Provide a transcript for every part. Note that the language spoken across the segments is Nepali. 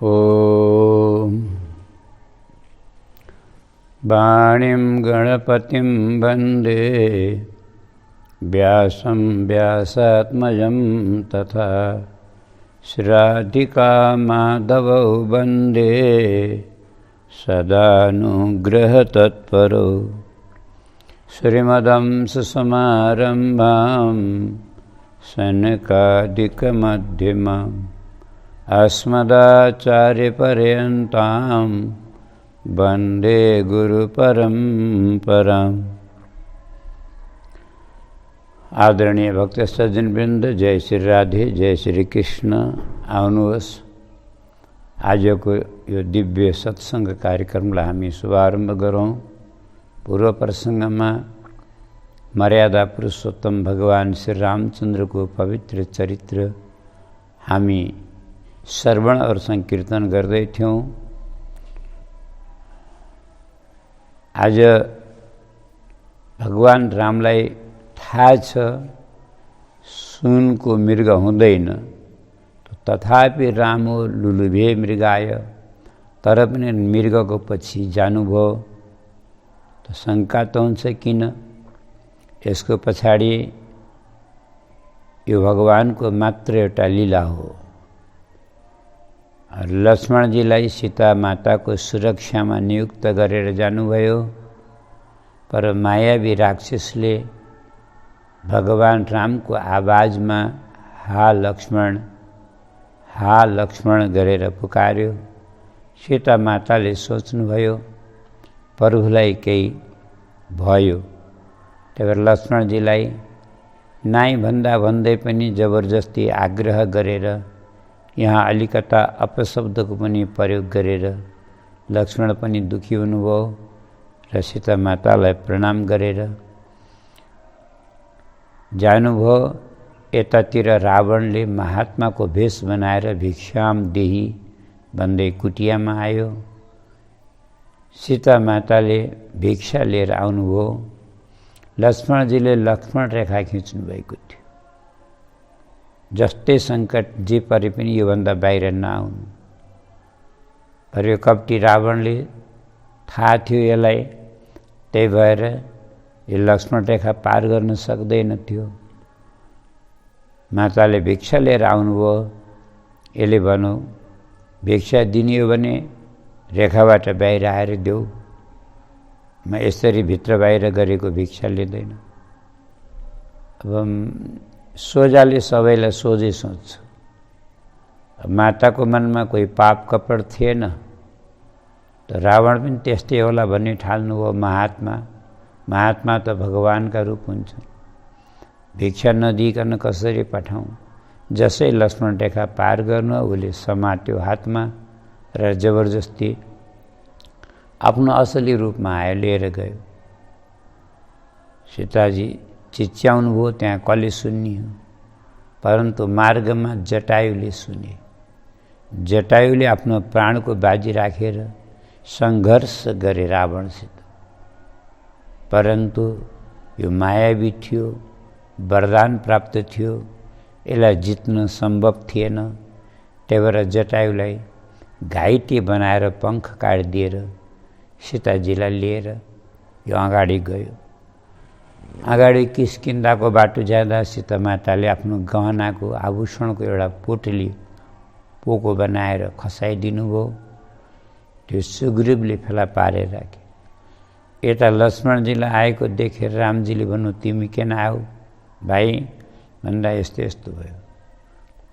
ॐ वाणीं गणपतिं वन्दे व्यासं व्यासात्मजं तथा श्राद्धिकामाधवौ वन्दे सदानुग्रहतत्परो श्रीमदंससमारम्भां सनकादिकमध्यमाम् अस्मदाचार्यपर्यन्तां वन्दे गुरुपरम्पराम्। आदरणीय भक्त सज्जनवृन्द, जय श्री राधे, जय श्री कृष्ण। आउनुहोस्, आजको यो दिव्य सत्सङ्ग कार्यक्रमलाई हामी शुभारम्भ गरौँ। पूर्व प्रसङ्गमा मर्यादा पुरुषोत्तम भगवान श्री रामचन्द्रको पवित्र चरित्र हामी श्रवण और संकीर्तन गर्दै थियौं। आज भगवान रामलाई थाहा छ सुनको मृग हुँदैन, तथापि राम लुलुभे मृगाय, तर पनि मृगको पछि जानुभयो। त शङ्का त हुन्छ किन? यसको पछाडि यो भगवानको मात्र एउटा लीला हो। लक्ष्मणजीलाई सीता माताको सुरक्षामा नियुक्त गरेर जानुभयो, पर मायावी राक्षसले भगवान रामको आवाजमा हा लक्ष्मण गरेर पुकार्यो। सीता माताले सोच्नुभयो प्रभुलाई केही भयो, त्यही भएर लक्ष्मणजीलाई नाइ भन्दा भन्दै पनि जबरजस्ती आग्रह गरेर यहाँ अलिकता अपशब्दको पनि प्रयोग गरेर लक्ष्मण पनि दुखी हुनुभयो र सीता मातालाई प्रणाम गरेर जानुभयो। यतातिर रावणले महात्माको भेष बनाएर भिक्षाम देही भन्दै कुटियामा आयो। सीता माताले भिक्षा लिएर आउनुभयो। लक्ष्मणजीले लक्ष्मण रेखा खिच्नु भएको थियो। जस्तै सङ्कट जे परे पनि योभन्दा बाहिर नआउनु। पर यो कपटी रावणले थाहा थियो यसलाई, त्यही भएर यो लक्ष्मण रेखा पार गर्न सक्दैन थियो। माताले भिक्षा लिएर आउनुभयो। यसले भनौँ भिक्षा दिने हो भने रेखाबाट बाहिर आएर देऊ, म यसरी भित्र बाहिर गरेको भिक्षा लिँदैन। अब सोझाले सबैलाई सोझै सोच्छ। माताको मनमा कोही पाप कपड थिएन, त रावण पनि त्यस्तै होला भन्ने ठाल्नुभयो। महात्मा त भगवानका रूप हुन्छन्, भिक्षा नदिइकन कसरी पठाउँ? जसै लक्ष्मण रेखा पार गर्नु उसले समात्यो हातमा र जबरजस्ती आफ्नो असली रूपमा आयो, लिएर गयो। सीताजी चिच्याउनु भयो, त्यहाँ कसले सुन्ने? परन्तु मार्गमा जटायुले सुने। जटायुले आफ्नो प्राणको बाजी राखेर सङ्घर्ष गरे रावणसित, परन्तु यो मायावी थियो, वरदान प्राप्त थियो, यसलाई जित्न सम्भव थिएन। त्यही भएर जटायुलाई घाइते बनाएर पङ्ख काटिदिएर सीताजीलाई लिएर यो अगाडि गयो। अगाडि किस्किन्दाको बाटो जाँदा सीता माताले आफ्नो गहनाको आभूषणको एउटा पोटली पोको बनाएर खसाइदिनु भयो। त्यो सुग्रीवले फेला पारेर राखे। यता लक्ष्मणजीलाई आएको देखेर रामजीले भन्नु, तिमी किन आऊ भाइ भन्दा यस्तो यस्तो भयो,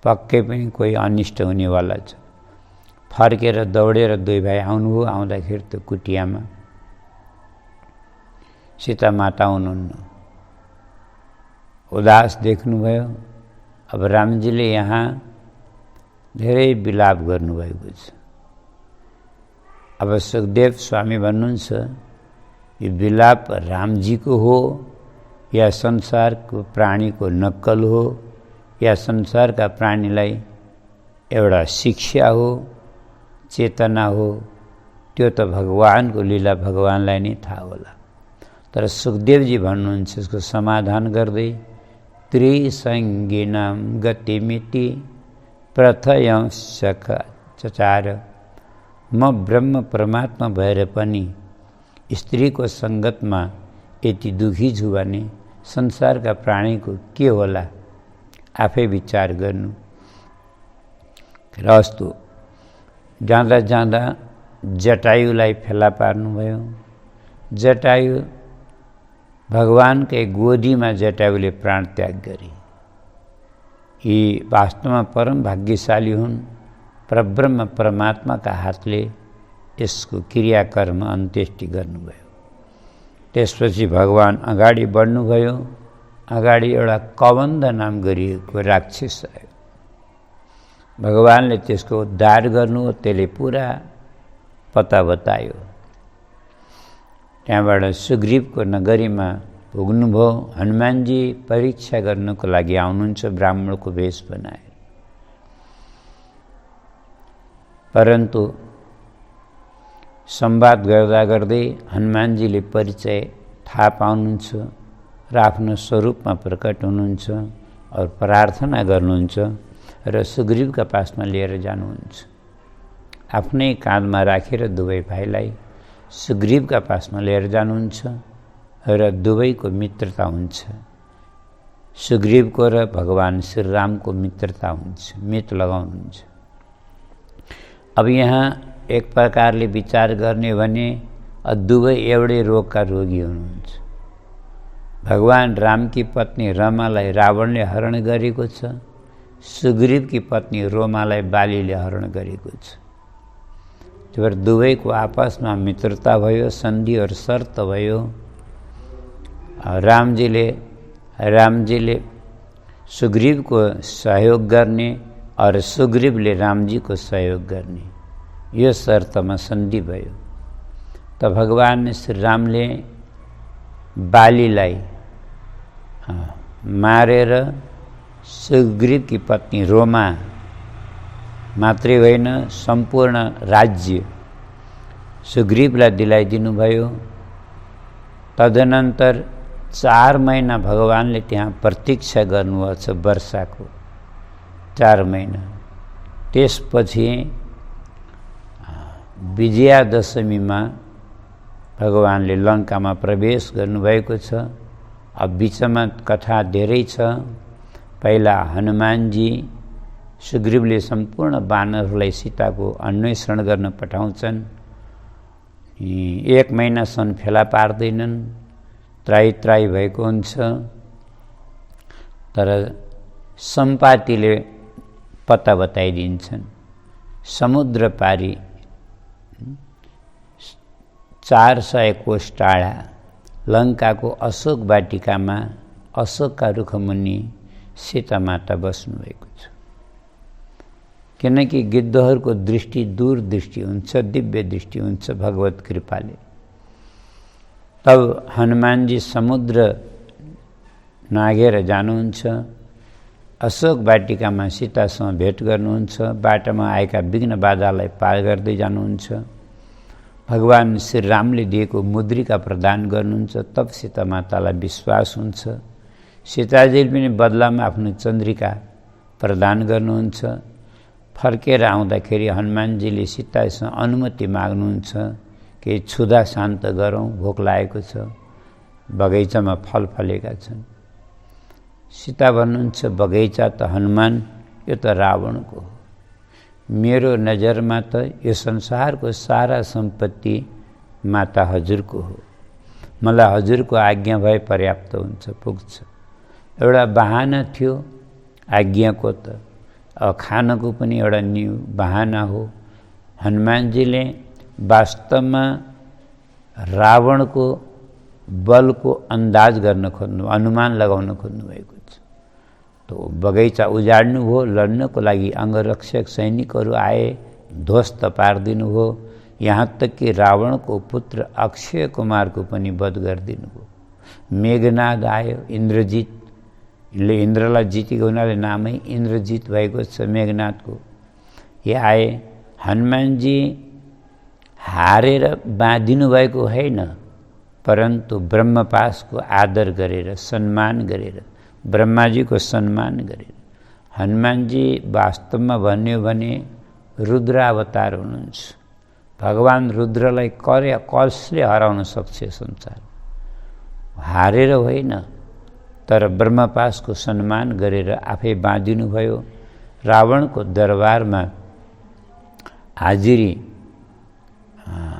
पक्कै पनि कोही अनिष्ट हुनेवाला छ। फर्केर दौडेर दुई भाइ आउनुभयो। आउँदाखेरि त कुटियामा सीता माता हुनुहुन्न, उदास देख्नुभयो। अब रामजीले यहाँ धेरै विलाप गर्नुभएको छ। अब सुखदेव स्वामी भन्नुहुन्छ यो विलाप रामजीको हो या संसारको प्राणीको नक्कल हो या संसारका प्राणीलाई एउटा शिक्षा हो, चेतना हो, त्यो त भगवानको लीला भगवानलाई नै थाहा होला। तर सुखदेवजी भन्नुहुन्छ यसको समाधान गर्दै, त्रिसङ्गिनां गतिमिति प्रथयंसक चचार म ब्रह्म परमात्मा भएर पनि स्त्रीको सङ्गतमा यति दुखी छु भने संसारका प्राणीको के होला, आफै विचार गर्नु। र अस्तु जाँदा जाँदा जटायुलाई फेला पार्नुभयो। जटायु भगवानकै गोदीमा जटायुले प्राण त्याग गरे। यी वास्तवमा परम भाग्यशाली हुन्। परब्रह्म परमात्माका हातले यसको क्रियाकर्म अन्त्येष्टि गर्नुभयो। त्यसपछि भगवान अगाडि बढ्नुभयो। अगाडि एउटा कबन्ध नाम गरिएको राक्षस आयो। भगवानले त्यसको उद्धार गर्नु हो, त्यसले पुरा पता बतायो। त्यहाँबाट सुग्रीवको नगरीमा पुग्नुभयो। हनुमानजी परीक्षा गर्नको लागि आउनुहुन्छ ब्राह्मणको वेश बनाएर। परन्तु संवाद गर्दा गर्दै हनुमानजीले परिचय थाहा पाउनुहुन्छ र आफ्नो स्वरूपमा प्रकट हुनुहुन्छ और प्रार्थना गर्नुहुन्छ र सुग्रीवका पासमा लिएर जानुहुन्छ। आफ्नै काँधमा राखेर दुवै भाइलाई सुग्रीवका पासमा लिएर जानुहुन्छ र दुवैको मित्रता हुन्छ। सुग्रीवको र भगवान श्रीरामको मित्रता हुन्छ, मित लगाउनुहुन्छ। अब यहाँ एक प्रकारले विचार गर्ने भने दुवै एउटै रोगका रोगी हुनुहुन्छ। भगवान रामकी पत्नी रमालाई रावणले हरण गरेको छ, सुग्रीवकी पत्नी रोमालाई बालीले हरण गरेको छ। त्यो भएर दुवैको आपसमा मित्रता भयो, सन्धि और शर्त भयो। रामजीले सुग्रीवको सहयोग गर्ने और सुग्रीवले रामजीको सहयोग गर्ने, यो शर्तमा सन्धि भयो। त भगवान श्री रामले बालीलाई मारेर सुग्रीवकी पत्नी रोमा मात्रै होइन सम्पूर्ण राज्य सुग्रीवलाई दिलाइदिनु भयो। तदनन्तर 4 महिना भगवानले त्यहाँ प्रतीक्षा गर्नुभएको छ, वर्षाको 4 महिना। त्यसपछि विजयादशमीमा भगवानले लङ्कामा प्रवेश गर्नुभएको छ। अब बिचमा कथा धेरै छ। पहिला हनुमानजी सुग्रीवले सम्पूर्ण बानरहरूलाई सीताको अन्वेषण गर्न पठाउँछन्। 1 महिनासम्म फेला पार्दैनन्, त्राही भएको हुन्छ। तर सम्पातीले पत्ता बताइदिन्छन्। समुद्र पारी 400 कोष टाढा लङ्काको अशोक वाटिकामा अशोकका रुखमुनि सीता माता बस्नुभएको छ। किनकि गिद्धहरूको दृष्टि दूरदृष्टि हुन्छ, दिव्य दृष्टि हुन्छ भगवत कृपाले। तब हनुमानजी समुद्र नाघेर जानुहुन्छ। अशोक वाटिकामा सीतासँग भेट गर्नुहुन्छ। बाटोमा आएका विघ्न बाधालाई पार गर्दै जानुहुन्छ। भगवान श्री रामले दिएको मुद्रिका प्रदान गर्नुहुन्छ। तब सीता मातालाई विश्वास हुन्छ। सीताजीले पनि बदलामा आफ्नो चन्द्रिका प्रदान गर्नुहुन्छ। फर्केर आउँदाखेरि हनुमानजीले सीतासँग अनुमति माग्नुहुन्छ कि छुदा शान्त गरौँ, भोक लागेको छ, बगैँचामा फल फलेका छन्। सीता भन्नुहुन्छ बगैँचा त हनुमान यो त रावणको हो, मेरो नजरमा त यो संसारको सारा सम्पत्ति माता हजुरको हो, मलाई हजुरको आज्ञा भए पर्याप्त हुन्छ, पुग्छ। एउटा बहाना थियो आज्ञाको, त खानको पनि एउटा बहाना हो। हनुमानजीले वास्तवमा रावणको बलको अन्दाज गर्न खोज्नु, अनुमान लगाउन खोज्नु भएको छ। तो बगैँचा उजाड्नु हो, लड्नको लागि अङ्गरक्षक सैनिकहरू आए, ध्वस्त पारिदिनु हो। यहाँ तक कि रावणको पुत्र अक्षय कुमारको पनि वध गरिदिनु हो। मेघनाद आयो, इन्द्रजितले इन्द्रलाई जितेको हुनाले नामै इन्द्रजित भएको छ मेघनादको। ये आए। हनुमानजी हारेर बाँधिनु भएको होइन, परन्तु ब्रह्मपासको आदर गरेर, सम्मान गरेर, ब्रह्माजीको सम्मान गरेर। हनुमानजी वास्तवमा भन्यो भने रुद्रावतार हुनुहुन्छ। भगवान रुद्रलाई कसले हराउन सक्छ संसार? हारेर होइन, तर ब्रह्मपासको सम्मान गरेर आफै बाँधिनुभयो। रावणको दरबारमा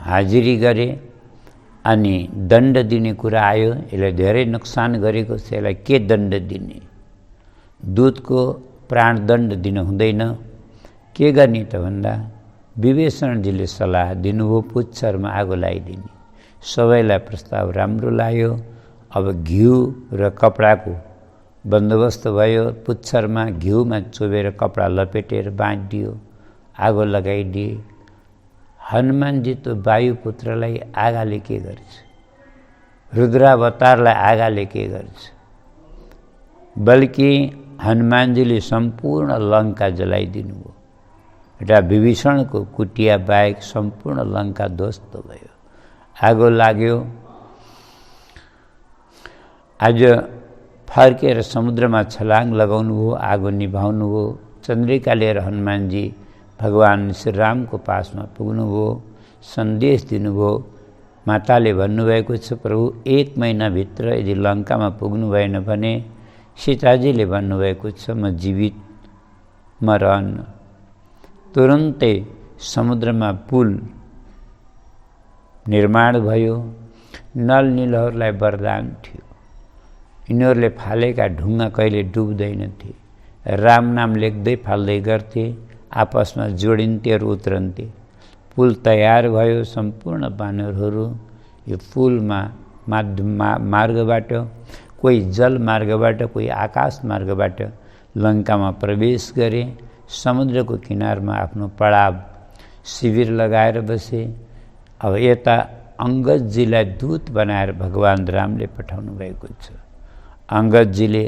हाजिरी गरे अनि दण्ड दिने कुरा आयो। यसले धेरै नोक्सान गरेको छ, यसलाई के दण्ड दिने? दूतको प्राणदण्ड दिन हुँदैन। के गर्ने त भन्दा विभीषणजीले सल्लाह दिनुभयो, पुच्छरमा आगो लगाइदिने। सबैलाई प्रस्ताव राम्रो लाग्यो। अब घिउ र कपडाको बन्दोबस्त भयो। पुच्छरमा घिउमा चोबेर कपडा लपेटेर बाँधिदियो, आगो लगाइदिए। हनुमानजी त वायुपुत्रलाई आगाले के गर्छ? रुद्रावतारलाई आगाले के गर्छ? बल्कि हनुमानजीले सम्पूर्ण लङ्का जलाइदिनु भयो। एउटा विभीषणको कुटिया बाहेक सम्पूर्ण लङ्का ध्वस्त भयो। आगो लाग्यो। आज फर्केर समुद्रमा छलाङ लगाउनु हो, आगो निभाउनु हो। चन्द्रिका लिएर हनुमानजी भगवान श्रीरामको पासमा पुग्नुभयो, सन्देश दिनुभयो। माताले भन्नुभएको छ, प्रभु 1 महिनाभित्र यदि लङ्कामा पुग्नु भएन भने सीताजीले भन्नुभएको छ, म जीवित म रहन्न। तुरुन्तै समुद्रमा पुल निर्माण भयो। नल नीलहरूलाई वरदान थियो। यिनीहरूले फालेका ढुङ्गा कहिले डुब्दैनथे। राम नाम लेख्दै फाल्दै गर्थे, आपसमा जोडिन्थे र उत्रन्थे। पुल तयार भयो। सम्पूर्ण वानरहरू यो पुलमा मार्गबाट, कोही जल मार्गबाट, कोही आकाश मार्गबाट लङ्कामा प्रवेश गरे। समुद्रको किनारमा आफ्नो पडाव शिविर लगाएर बसे। अब यता अङ्गदजीलाई दूत बनाएर भगवान रामले पठाउनु भएको छ। अङ्गदजीले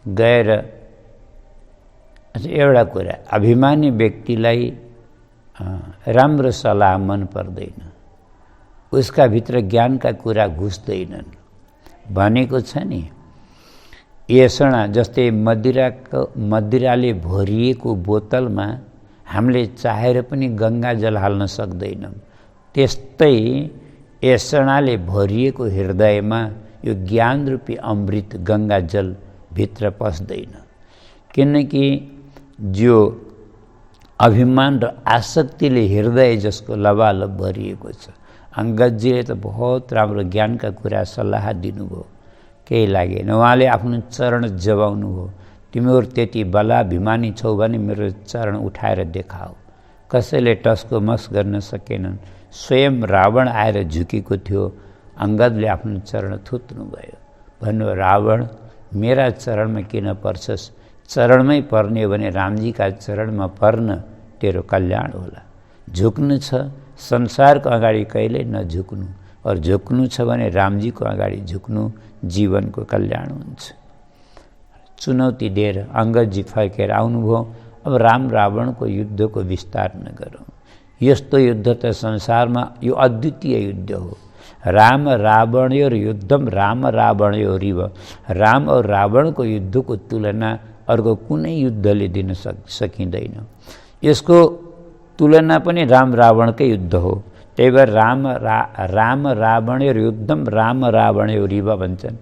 गएर एउटा कुरा, अभिमानी व्यक्तिलाई राम्रो सल्लाह मन पर्दैन, उसका भित्र ज्ञानका कुरा घुस्दैनन् भनेको छ नि। यसणा जस्तै मदिराले भरिएको बोतलमा हामीले चाहेर पनि गङ्गाजल हाल्न सक्दैनौँ, त्यस्तै यसणाले भरिएको हृदयमा यो ज्ञान रूपी अमृत गङ्गाजल भित्र पस्दैन। किनकि जो अभिमान र आसक्तिले हृदय जसको लबालब भरिएको छ। अङ्गदजीले त बहुत राम्रो ज्ञानका कुरा सल्लाह दिनुभयो, केही लागेन। उहाँले आफ्नो चरण जबाउनु हो, तिमीहरू त्यति बलाभिमानी छौ भने मेरो चरण उठाएर देखाऊ। कसैले टसको मस गर्न सकेनन्। स्वयं रावण आएर झुकेको थियो। अङ्गदले आफ्नो चरण थुत्नुभयो। भन्नु, रावण मेरा चरणमा किन पर्छस्? चरणमै पर्ने हो भने रामजीका चरणमा पर्न, तेरो कल्याण होला। झुक्नु छ संसारको अगाडि कहिल्यै नझुक्नु, और झुक्नु छ भने रामजीको अगाडि झुक्नु, जीवनको कल्याण हुन्छ। चुनौती दिएर अङ्गदजी फर्केर आउनुभयो। अब राम रावणको युद्धको विस्तार नगरौँ। यस्तो युद्ध त संसारमा यो अद्वितीय युद्ध हो। राम रावणयोर युद्धम राम रावणयोरिव। राम और रावणको युद्धको तुलना अर्को कुनै युद्धले दिन सकिँदैन। यसको तुलना पनि राम रावणकै युद्ध हो। त्यही भएर राम रावणयोर युद्धम राम रावणयोरिव भन्छन्।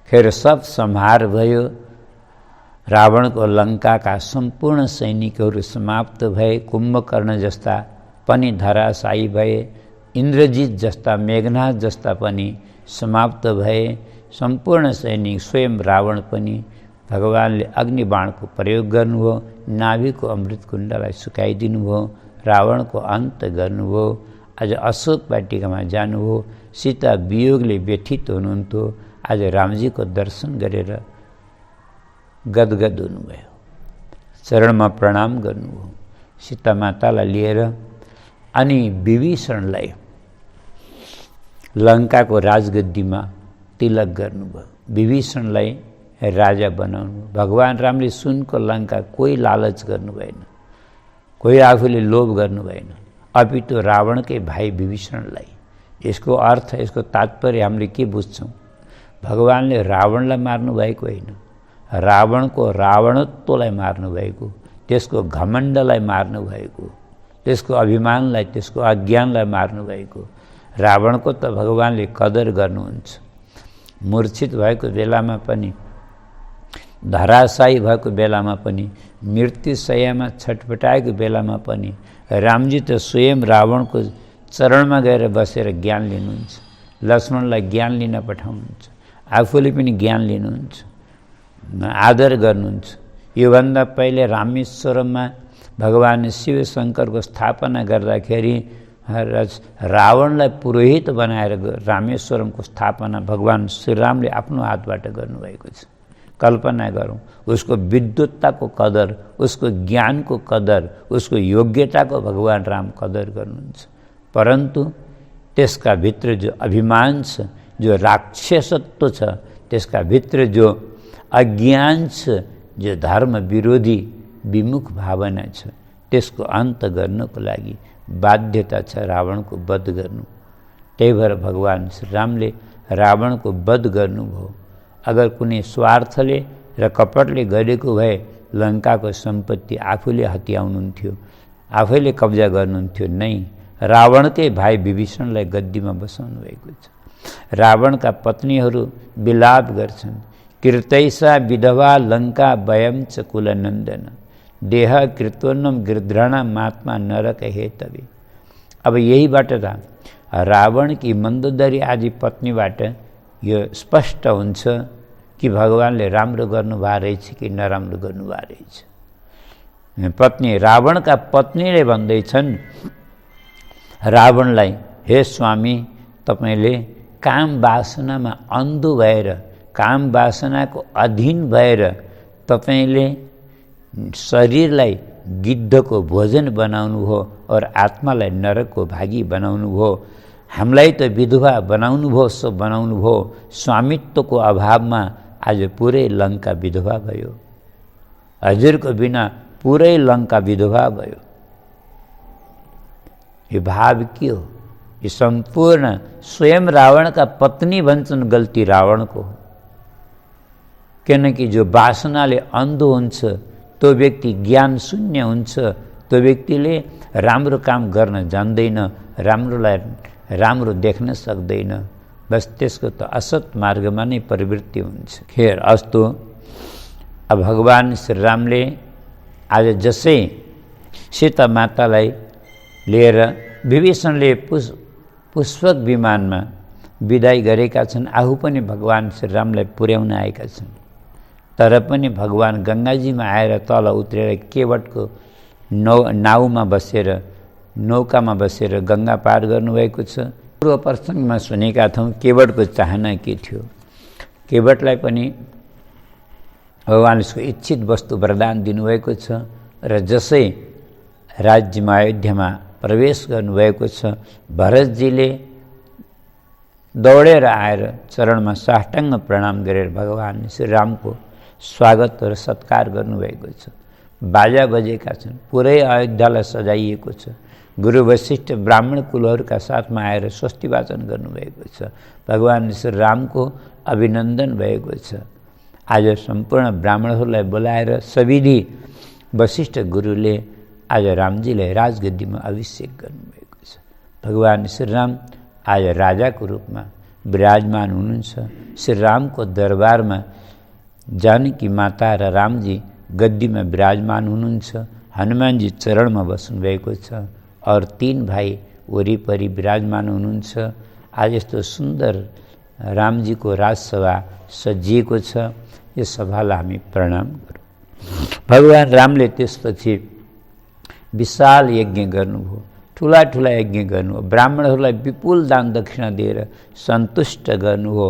खेर सब संहार भयो। रावणको लङ्काका सम्पूर्ण सैनिकहरू समाप्त भए। कुम्भकर्ण जस्ता पनि धराशायी भए। इन्द्रजित जस्ता, मेघनाथ जस्ता पनि समाप्त भए। सम्पूर्ण सैनिक, स्वयं रावण पनि। भगवानले अग्निबाणको प्रयोग गर्नुभयो। नाभिको अमृत कुण्डलाई सुकाइदिनु भयो। रावणको अन्त गर्नुभयो। आज अशोक वाटिकामा जानुभयो। सीता वियोगले व्यथित हुनुहुन्थ्यो। आज रामजीको दर्शन गरेर गदगद हुनुभयो। चरणमा प्रणाम गर्नुभयो सीता मातालाई लिएर। अनि विभीषणलाई लङ्काको राजगद्दीमा तिलक गर्नुभयो। विभीषणलाई राजा बनाउनु। भगवान रामले सुनको लङ्का कोही लालच गर्नु भएन, कोही आफूले लोभ गर्नु भएन, अपितु रावणकै भाइ विभीषणलाई। यसको अर्थ, यसको तात्पर्य हामीले के बुझ्छौँ? भगवानले रावणलाई मार्नु भएको होइन, रावणको रावणत्वलाई मार्नु भएको। त्यसको घमण्डलाई मार्नुभएको, त्यसको अभिमानलाई, त्यसको अज्ञानलाई मार्नुभएको। रावणको त भगवानले कदर गर्नुहुन्छ। मूर्छित भएको बेलामा पनि, धराशायी भएको बेलामा पनि, मृत्युशय्यामा छटपटाएको बेलामा पनि रामजी त स्वयं रावणको चरणमा गएर बसेर ज्ञान लिनुहुन्छ। लक्ष्मणलाई ज्ञान लिन पठाउनुहुन्छ, आफूले पनि ज्ञान लिनुहुन्छ, आदर गर्नुहुन्छ। योभन्दा पहिले रामेश्वरममा भगवान शिव शङ्करको स्थापना गर्दाखेरि रावणलाई पुरोहित बनाएर रामेश्वरमको स्थापना भगवान श्रीरामले आफ्नो हातबाट गर्नुभएको छ। कल्पना गरौँ, उसको विद्वत्ताको कदर, उसको ज्ञानको कदर, उसको योग्यताको भगवान राम कदर गर्नुहुन्छ। परन्तु त्यसका भित्र जो अभिमान छ, जो राक्षसत्व छ, त्यसका भित्र जो अज्ञान छ, जो धर्म विरोधी विमुख भावना छ, त्यसको अन्त गर्नको लागि बाध्यता छ रावणको वध गर्नु। त्यही भएर भगवान श्रीरामले रावणको वध गर्नुभयो। अगर कुनै स्वार्थले र कपटले गरेको भए लङ्काको सम्पत्ति आफूले हत्याउनुहुन्थ्यो, आफैले कब्जा गर्नुहुन्थ्यो। नै, रावणकै भाइ विभीषणलाई गद्दीमा बसाउनु भएको छ। रावणका पत्नीहरू विलाप गर्छन्, कृतैसा विधवा लङ्का वयं च कुलनन्दन देह कृतोन्नम गृध्रणा महात्मा नरक हेतवे। अब यहीबाट त रावणकी मन्दोदरी आदि पत्नीबाट यो स्पष्ट हुन्छ कि भगवानले राम्रो गर्नुभएको रहेछ कि नराम्रो गर्नुभएको रहेछ। पत्नी, रावणका पत्नीले भन्दैछन् रावणलाई, हे स्वामी, तपाईँले काम वासनामा अन्धो भएर, काम वासनाको अधीन भएर तपाईँले शरीरलाई गिद्धको भोजन बनाउनु हो और आत्मालाई नरकको भागी बनाउनु हो। हामीलाई त विधवा बनाउनु भो, सो बनाउनु भो। स्वामित्वको अभावमा आज पुरै लङ्का विधवा भयो। हजुरको बिना पुरै लङ्का विधवा भयो। यो भाव के हो? यो सम्पूर्ण स्वयं रावणका पत्नी भन्छन् गल्ती रावणको हो। किनकि जो वासनाले अन्धो हुन्छ त्यो व्यक्ति ज्ञान शून्य हुन्छ। त्यो व्यक्तिले राम्रो काम गर्न जान्दैन, राम्रोलाई राम्रो देख्न सक्दैन। बस त्यसको त असत मार्गमा नै प्रवृत्ति हुन्छ। खेर अस्तु, अब भगवान श्रीरामले आज जसै सीता मातालाई लिएर विभीषणले पुष्पक विमानमा विदाई गरेका छन्, आफू पनि भगवान श्रीरामलाई पुर्याउन आएका छन्। तर पनि भगवान गङ्गाजीमा आएर तल उत्रेर केवटको नाउमा बसेर, नौकामा बसेर गङ्गा पार गर्नुभएको छ। पूर्व प्रसङ्गमा सुनेका थियौँ केवटको चाहना के थियो। केवटलाई पनि भगवानले उसको इच्छित वस्तु वरदान दिनुभएको छ र जसै राज्यमा अयोध्यामा प्रवेश गर्नुभएको छ, भरतजीले दौडेर आएर चरणमा साष्टाङ्ग प्रणाम गरेर भगवान श्रीरामको स्वागत र सत्कार गर्नुभएको छ। बाजा बजेका छन्, पुरै अयोध्यालाई सजाइएको छ। गुरु वशिष्ठ ब्राह्मण कुलहरूका साथमा आएर स्वस्ति वाचन गर्नुभएको छ। भगवान श्रीरामको अभिनन्दन भएको छ। आज सम्पूर्ण ब्राह्मणहरूलाई बोलाएर सविधि वशिष्ठ गुरुले आज रामजीलाई राजगद्दीमा अभिषेक गर्नुभएको छ। भगवान श्रीराम आज राजाको रूपमा विराजमान हुनुहुन्छ। श्रीरामको दरबारमा जानकी माता र रामजी गद्दीमा विराजमान हुनुहुन्छ। हनुमानजी चरणमा बस्नुभएको छ और 3 भाइ वरिपरि विराजमान हुनुहुन्छ। आज यस्तो सुन्दर रामजीको राजसभा सजिएको छ। यो सभालाई हामी प्रणाम गरौँ। भगवान रामले त्यसपछि विशाल यज्ञ गर्नुभयो, ठुला ठुला यज्ञ गर्नुभयो, ब्राह्मणहरूलाई विपुल दान दक्षिणा दिएर सन्तुष्ट गर्नुभयो,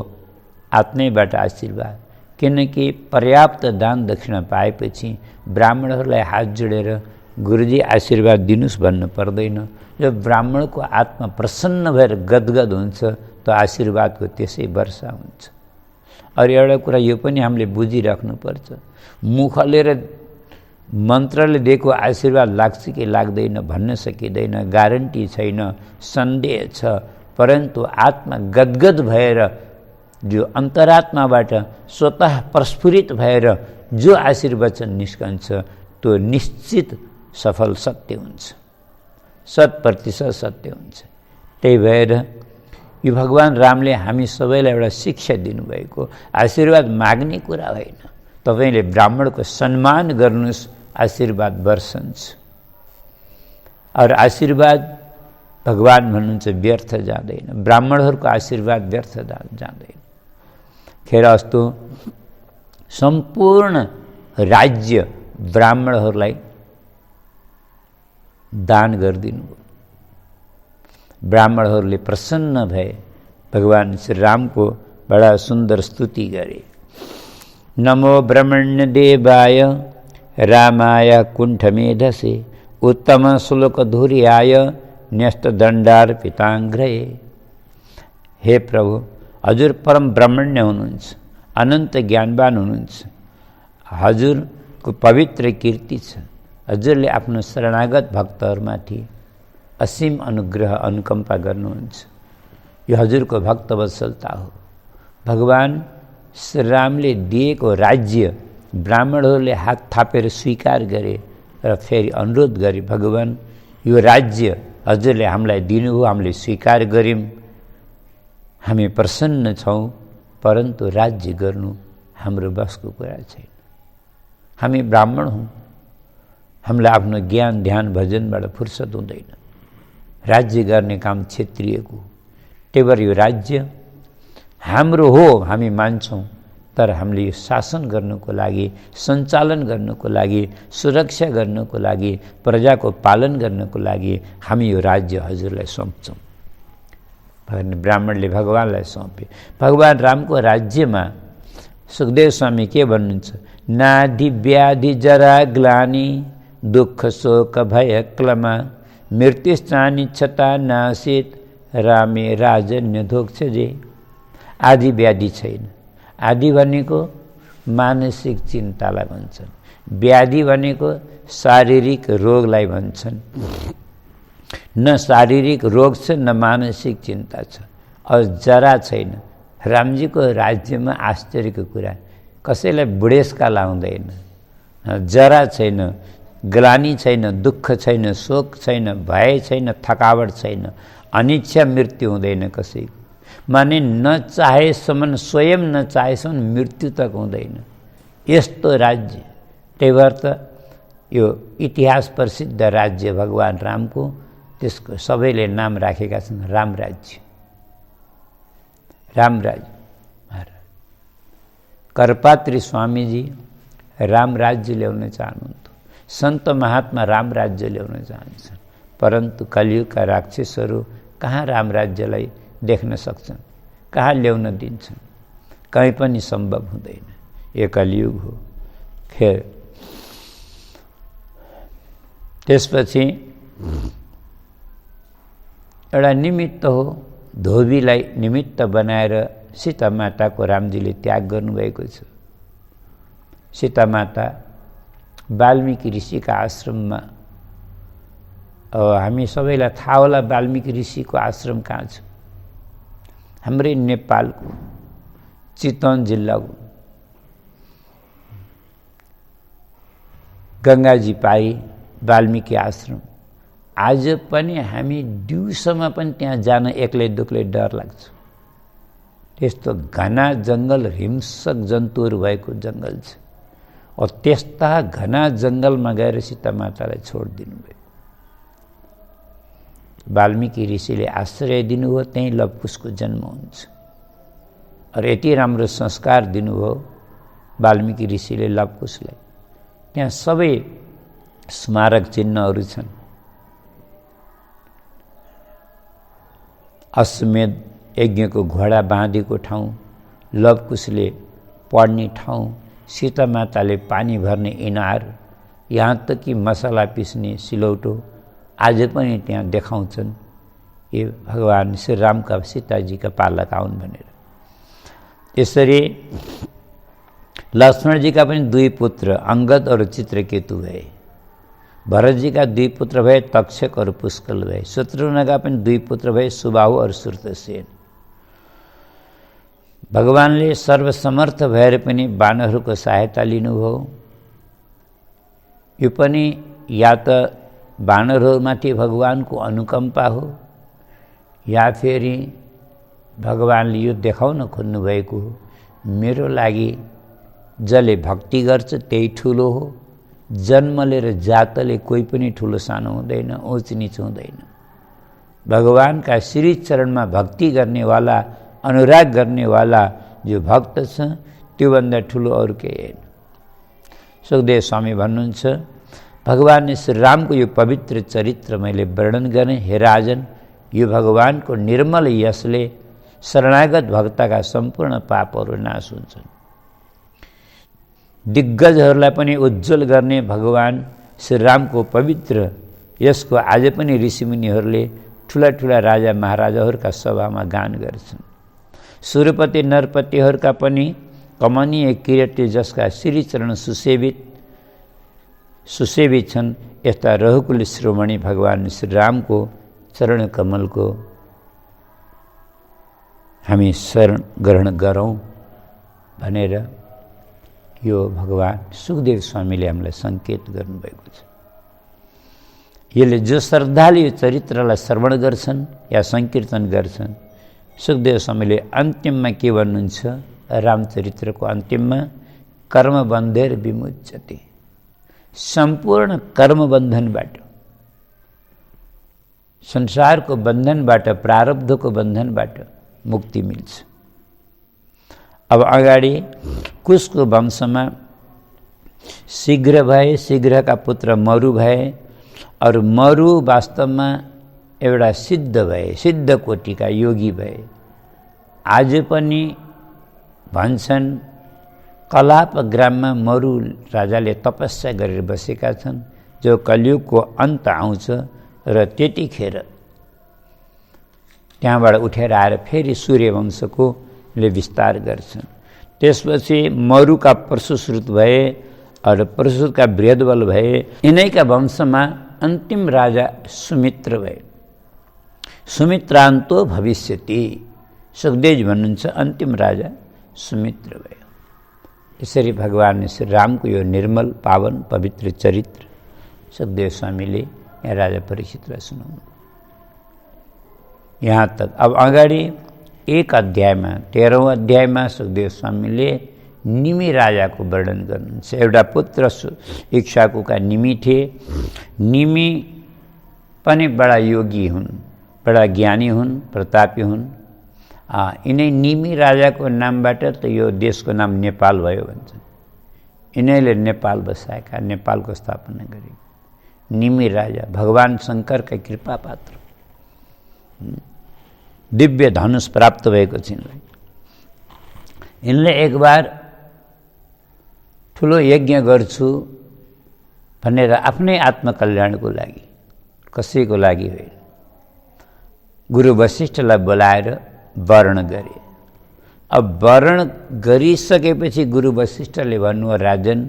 आफ्नैबाट आशीर्वाद। किनकि पर्याप्त दान दक्षिणा पाएपछि ब्राह्मणहरूलाई हात जोडेर गुरुजी आशीर्वाद दिनुहोस् भन्नु पर्दैन। जब ब्राह्मणको आत्मा प्रसन्न भएर गदगद हुन्छ त आशीर्वादको त्यसै वर्षा हुन्छ। अरू एउटा कुरा यो पनि हामीले बुझिराख्नुपर्छ, मुखले र मन्त्रले दिएको आशीर्वाद लाग्छ कि लाग्दैन भन्न सकिँदैन, ग्यारेन्टी छैन, सन्देह छ। परन्तु आत्मा गदगद भएर, जो अन्तरात्माबाट स्वतः प्रस्फुरित भएर जो आशीर्वचन निस्कन्छ त्यो निश्चित सफल सत्य हुन्छ, 100% सत्य हुन्छ। त्यही भएर यो भगवान रामले हामी सबैलाई एउटा शिक्षा दिनुभएको, आशीर्वाद माग्ने कुरा होइन। तपाईँले ब्राह्मणको सम्मान गर्नुहोस्, आशीर्वाद वर्षन्छ। और आशीर्वाद भगवान भन्नुहुन्छ व्यर्थ जाँदैन, ब्राह्मणहरूको आशीर्वाद व्यर्थ जाँदैन। खेर अस्तो सम्पूर्ण राज्य ब्राह्मणहरूलाई दान गरिदिनु। ब्राह्मणहरूले प्रसन्न भए, भगवान श्री रामको बडा सुन्दर स्तुति गरे। नमो ब्रह्मण्य देवाय रामाय कुण्ठमेधसे उत्तम श्लोक धुर्याय न्यस्त दण्डार्पिताङ्घ्रये। हे प्रभु, हजुर परम ब्रह्मण्य हुनुहुन्छ, अनन्त ज्ञानवान हुनुहुन्छ। हजुरको पवित्र कीर्ति छ। हजुरले आफ्नो शरणागत भक्तहरूमाथि असीम अनुग्रह अनुकम्पा गर्नुहुन्छ। यो हजुरको भक्तवत्सलता हो। भगवान श्रीरामले दिएको राज्य ब्राह्मणहरूले हात थापेर स्वीकार गरे र फेरि अनुरोध गरे, भगवान यो राज्य हजुरले हामीलाई दिनुभयो, हामीले स्वीकार गऱ्यौँ, हामी प्रसन्न छौँ, परन्तु राज्य गर्नु हाम्रो बसको कुरा छैन। हामी ब्राह्मण हौँ, हामीलाई आफ्नो ज्ञान ध्यान भजनबाट फुर्सद हुँदैन। राज्य गर्ने काम क्षत्रियको। त्यही भएर यो राज्य हाम्रो हो, हामी मान्छौँ, तर हामीले यो शासन गर्नुको लागि, सञ्चालन गर्नुको लागि, सुरक्षा गर्नुको लागि, प्रजाको पालन गर्नुको लागि हामी यो राज्य हजुरलाई सुम्पछौँ। ब्राह्मणले भगवानलाई सुम्पे। भगवान रामको राज्यमा सुखदेव स्वामी के भन्नुहुन्छ? नादि व्याधि जरा ग्लानि दुःख शोक भय क्लमा मृत्युस्थानी छता नासित रामे राजन्य धोक्ष जे। आदि व्याधि छैन। आदि भनेको मानसिक चिन्तालाई भन्छन्, व्याधि भनेको शारीरिक रोगलाई भन्छन्। न शारीरिक रोग छ, न मानसिक चिन्ता छ, और जरा छैन। रामजीको राज्यमा आश्चर्यको कुरा, कसैलाई बुढेसकाल आउँदैन, जरा छैन, ग्लानि छैन, दुःख छैन, शोक छैन, भय छैन, थकावट छैन, अनिच्छा मृत्यु हुँदैन कसैको। माने नचाहेसम्म, स्वयं नचाहेसम्म मृत्यु तक हुँदैन, यस्तो राज्य। त्यही भएर त यो इतिहास प्रसिद्ध राज्य भगवान रामको, त्यसको सबैले नाम राखेका छन् राम राज्य। राम राज्य। करपात्री स्वामीजी राम राज्य ल्याउन चाहनुहुन्थ्यो, सन्त महात्मा राम राज्य ल्याउन चाहन्छन्, परन्तु कलियुगका राक्षसहरू कहाँ राम राज्यलाई देख्न सक्छन्, कहाँ ल्याउन दिन्छन्? कहीँ पनि सम्भव हुँदैन, यो कलियुग हो। खेर त्यसपछि एउटा निमित्त हो, धोबीलाई निमित्त बनाएर सीता माताको रामजीले त्याग गर्नुभएको छ। सीता माता वाल्मीकि ऋषिका आश्रममा, हामी सबैलाई थाहा होला वाल्मीकि ऋषिको आश्रम कहाँ छ। हाम्रै नेपालको चितवन जिल्लाको गङ्गाजी पारी वाल्मीकि आश्रम। आज पनि हामी दिउँसोमा पनि त्यहाँ जान एक्लै दुक्लै डर लाग्छ। त्यस्तो घना जङ्गल, हिंसक जन्तुहरू भएको जङ्गल छ, और त्यस्ता घना जङ्गलमा गएर सीता मातालाई छोडिदिनु भयो। वाल्मीकि ऋषिले आश्रय दिनुभयो, त्यहीँ लवकुशको जन्म हुन्छ। और यति राम्रो संस्कार दिनुभयो वाल्मीकि ऋषिले लवकुशलाई। त्यहाँ सबै स्मारक चिन्हहरू छन्। अश्वमेध यज्ञको घोडा बाँधेको ठाउँ, लवकुशले पढ्ने ठाउँ, सीता माताले पानी भर्ने इनार, यहाँ तक कि मसला पिस्ने सिलौटो आज पनि त्यहाँ देखाउँछन्। ये भगवान श्री रामका सीताजीका पालक आउन् भनेर। यसरी लक्ष्मणजीका पनि दुई पुत्र अंगद और चित्रकेतु भए। भरतजीका दुई पुत्र भए, तक्षक और पुष्कल भए। शत्रुघ्नका पनि दुई पुत्र भए, सुबाहु और श्रुतसेन। भगवानले सर्वसमर्थ भएर पनि वानरहरूको सहायता लिनुभयो। यो पनि या त वानरहरूमाथि भगवानको अनुकम्पा हो, या फेरि भगवानले यो देखाउन खोज्नु भएको हो, मेरो लागि जसले भक्ति गर्छ त्यही ठुलो हो। जन्मले र जातले कोही पनि ठुलो सानो हुँदैन, ऊँच नीच हुँदैन। भगवानका श्री चरणमा भक्ति गर्नेवाला, अनुराग गर्नेवाला जो भक्त छ त्योभन्दा ठुलो अरू केही होइन। सुखदेव स्वामी भन्नुहुन्छ, भगवान श्री रामको यो पवित्र चरित्र मैले वर्णन गरेँ। हे राजन, यो भगवानको निर्मल यशले शरणागत भक्तका सम्पूर्ण पापहरू नाश हुन्छन्। दिग्गजहरूलाई पनि उज्जवल गर्ने भगवान श्री रामको पवित्र यसको आज पनि ऋषिमुनिहरूले ठुला ठुला राजा महाराजाहरूका सभामा गान गर्छन्। सुरपति नरपतिहरूका पनि कमनीय किरीटी जसका श्रीचरण सुसेवित छन्, यस्ता रघुकुल शिरोमणि भगवान श्री रामको चरण कमलको हामी शरण ग्रहण गरौँ भनेर यो भगवान सुखदेव स्वामीले हामीलाई सङ्केत गर्नुभएको छ। यसले जो श्रद्धाले यो चरित्रलाई श्रवण गर्छन् या सङ्कीर्तन गर्छन्, सुखदेव स्वामीले अन्तिममा के भन्नुहुन्छ, रामचरित्रको अन्तिममा कर्मबन्धेर विमुच्यते, सम्पूर्ण कर्मबन्धनबाट, संसारको बन्धनबाट, प्रारब्धको बन्धनबाट मुक्ति मिल्छ। अब अगाडि कुशको वंशमा शीघ्र भए, शीघ्रका पुत्र मरु भए, और मरु वास्तवमा एउटा सिद्ध भए, सिद्ध कोटिका योगी भए। आज पनि भन्छन् कलाप ग्राममा मरु राजाले तपस्या गरेर बसेका छन्, जो कलियुगको अन्त आउँछ र त्यतिखेर त्यहाँबाट उठेर आएर फेरि सूर्यवंशकोले विस्तार गर्छन्। त्यसपछि मरुका परशुश्रुत भए और परशुका बृहद्बल भए। यिनैका वंशमा अन्तिम राजा सुमित्र भए। सुमित्रान्तो भविष्यति, सुखदेवजी भन्नुहुन्छ अन्तिम राजा सुमित्र भयो। यसरी भगवान श्री रामको यो निर्मल पावन पवित्र चरित्र सुखदेव स्वामीले यहाँ राजा परीक्षितलाई सुनाउनु। यहाँ तक अब अगाडि एक अध्यायमा 13औं अध्यायमा सुखदेव स्वामीले निमि राजाको वर्णन गर्नुहुन्छ। एउटा पुत्र इक्ष्वाकुका निमि थिए। निमि पनि बडा योगी हुन्, बडा ज्ञानी हुन्, प्रतापी हुन्। यिनै निमि राजाको नामबाट त यो देशको नाम नेपाल भयो भन्छन्। यिनैले नेपाल बसाएका, नेपालको स्थापना गरे। निमि राजा भगवान शङ्करका कृपा पात्र, दिव्य धनुष प्राप्त भएको छ यिनलाई। यिनले एक बार ठुलो यज्ञ गर्छु भनेर आफ्नै आत्मकल्याणको लागि, कसैको लागि होइन, गुरु वशिष्ठलाई बोलाएर वर्ण गरे। अब वर्ण गरिसकेपछि गुरु वशिष्ठले भन्नुभयो, राजन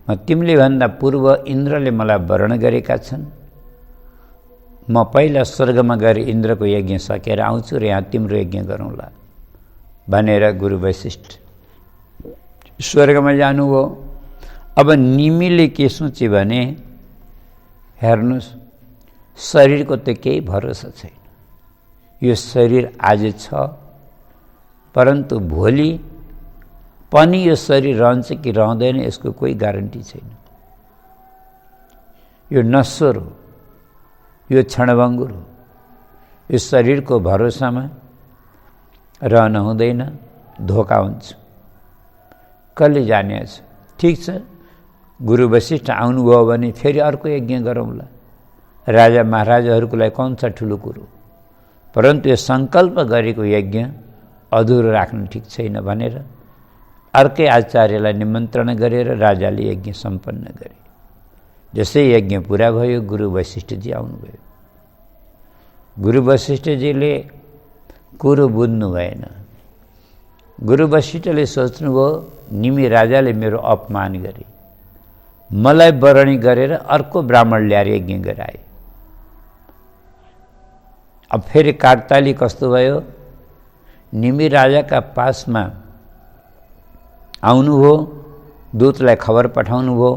म तिमीले भन्दा पूर्व इन्द्रले मलाई वर्ण गरेका छन्। म पहिला स्वर्गमा गएर इन्द्रको यज्ञ सकेर आउँछु र यहाँ तिम्रो यज्ञ गरौँला भनेर गुरु वशिष्ठ स्वर्गमा जानुभयो। अब निमिले के सोचे भने, हेर्नुहोस् शरीरको त केही भरोसा छैन। यो शरीर आज छ, परन्तु भोलि पनि यो शरीर रहन्छ कि रहँदैन यसको कोही ग्यारेन्टी छैन। यो नश्वर हो, यो क्षणभङ्गुर हो। यो शरीरको भरोसामा रहन हुँदैन, धोका हुन्छ। कहिले जाने छ? ठिक छ, गुरु वशिष्ठ आउनुभयो भने फेरि अर्को यज्ञ गरौँला। राजा महाराजाहरूको लागि कौन छ ठुलो कुरो, परन्तु यो सङ्कल्प गरेको यज्ञ अधुरो राख्नु ठिक छैन भनेर अर्कै आचार्यलाई निमन्त्रणा गरेर राजाले यज्ञ सम्पन्न गरे। जसै यज्ञ पुरा भयो, गुरु वशिष्ठजी आउनुभयो। गुरु वशिष्ठजीले कुरो बुझ्नु भएन। गुरु वशिष्ठले सोच्नुभयो, निमि राजाले मेरो अपमान गरे, मलाई वरणी गरेर अर्को ब्राह्मण ल्याएर यज्ञ गराए। अब फेरि काकताली कस्तो भयो, निमि राजाका पासमा आउनुभयो, दूतलाई खबर पठाउनुभयो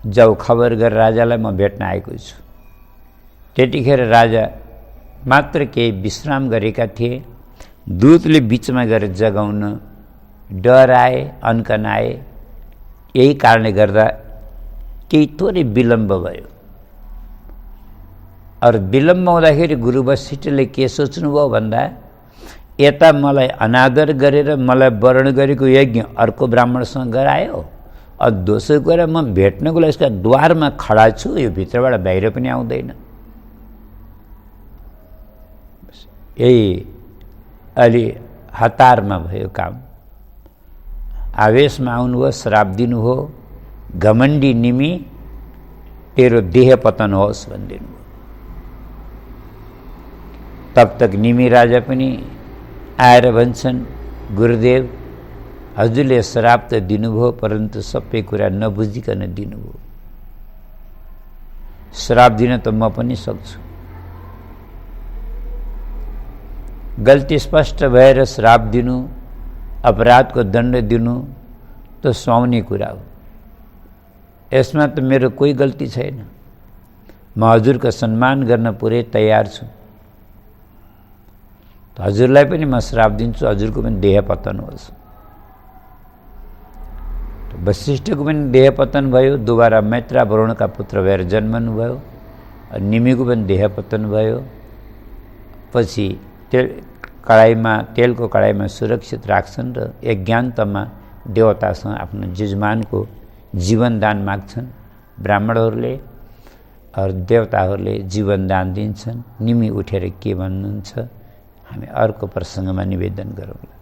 जाऊ खबर गरेर राजालाई म भेट्न आएको छु। त्यतिखेर राजा मात्र केही विश्राम गरेका थिए। दूतले बिचमा गएर जगाउन डराए, अन्कनाए। यही कारणले गर्दा केही थोरै विलम्ब भयो। अरू विलम्ब हुँदाखेरि गुरु वशिष्ठले के सोच्नुभयो भन्दा यता मलाई अनादर गरेर मलाई वर्ण गरेको यज्ञ अर्को ब्राह्मणसँग गरायो, दोस्रो कुरा म भेट्नको लागि यसका द्वारमा खडा छु, यो भित्रबाट बाहिर पनि आउँदैन। यही अलि हतारमा भयो काम। आवेशमा आउनुभयो, श्राप दिनुभयो, घमण्डी निमी तेरो देह पतन होस् भनिदिनु भयो। तब तक निमी राजा पनि आएर भन्छन्, गुरुदेव हजुरले श्राप त दिनुभयो, परन्तु सबै कुरा नबुझिकन दिनुभयो। श्राप दिन त म पनि सक्छु, गल्ती स्पष्ट भएर श्राप दिनु, अपराधको दण्ड दिनु त सुहाउने कुरा हो। यसमा त मेरो कोही गल्ती छैन। म हजुरको सम्मान गर्न पुरै तयार छु। हजुरलाई पनि म श्राप दिन्छु, हजुरको पनि देह पतन होस्। वशिष्ठको पनि देह पतन भयो, दोबारा मैत्रा वरुणका पुत्र भएर जन्मनुभयो। निमीको पनि देह पतन भयो। पछि तेलको कडाईमा सुरक्षित राख्छन् र यज्ञान्तमा देवतासँग आफ्नो यजमानको जीवनदान माग्छन्। ब्राह्मणहरूले अरू देवताहरूले जीवनदान दिन्छन्। निमी उठेर के भन्नुहुन्छ हामी अर्को प्रसङ्गमा निवेदन गरौँला।